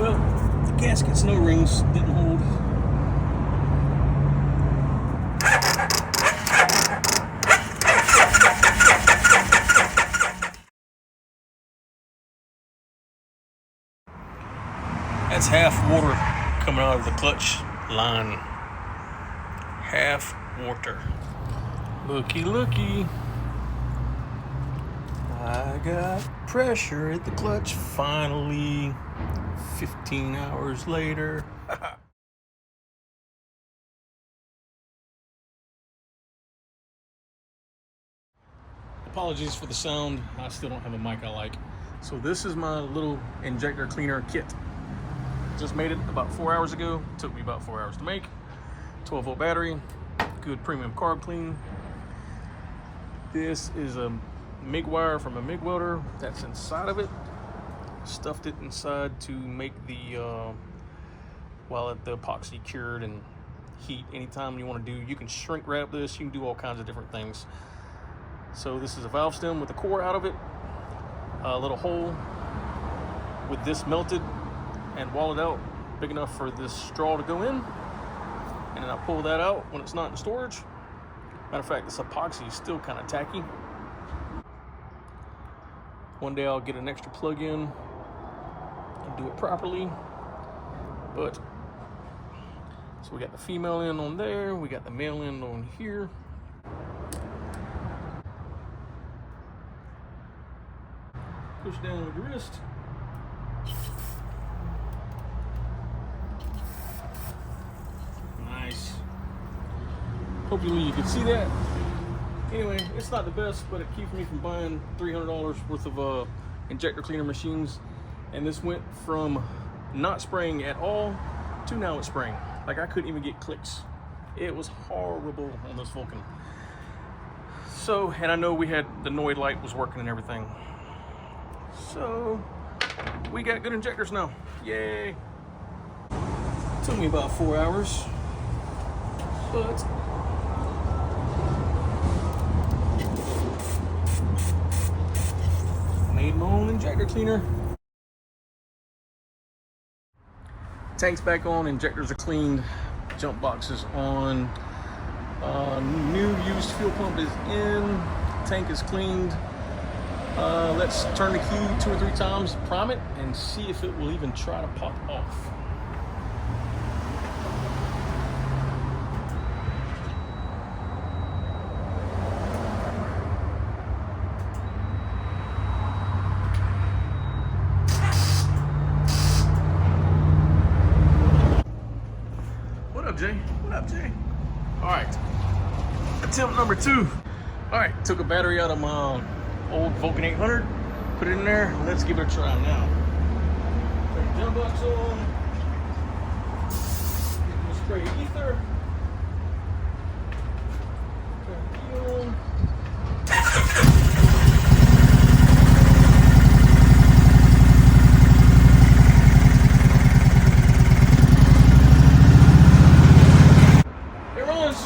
Well, the gasket's no rings, didn't hold. That's half water coming out of the clutch line. Half water. Looky, looky. I got pressure at the clutch finally. 15 hours later. Apologies for the sound. I still don't have a mic I like. So this is my little injector cleaner kit. Just made it about 4 hours ago. Took me about 4 hours to make. 12-volt battery. Good premium carb clean. This is a MIG wire from a MIG welder that's inside of it. Stuffed it inside to make the while the epoxy cured and heat. Anytime you want to do, you can shrink wrap this, you can do all kinds of different things. So this is a valve stem with the core out of it, a little hole with this melted and walled out big enough for this straw to go in, and then I pull that out when it's not in storage. Matter of fact, this epoxy is still kind of tacky. One day I'll get an extra plug in and do it properly. But so we got the female end on there, we got the male end on here. Push down with your wrist. Nice. Hopefully you can see that. Anyway, it's not the best, but it keeps me from buying $300 worth of injector cleaner machines. And this went from not spraying at all to now it's spraying. Like, I couldn't even get clicks. It was horrible on this Vulcan. So, and I know we had the Noid light was working and everything. So, we got good injectors now. Yay. Took me about 4 hours, but made my own injector cleaner. Tank's back on, injectors are cleaned, jump box is on, new used fuel pump is in, tank is cleaned. Let's turn the key 2 or 3 times, prime it, and see if it will even try to pop off. What up, Jay? What up, Jay? All right, attempt number 2. All right, took a battery out of my old Vulcan 800, put it in there. Let's give it a try now. Turn the jump box on. Get the spray ether. Turn the key on. It runs.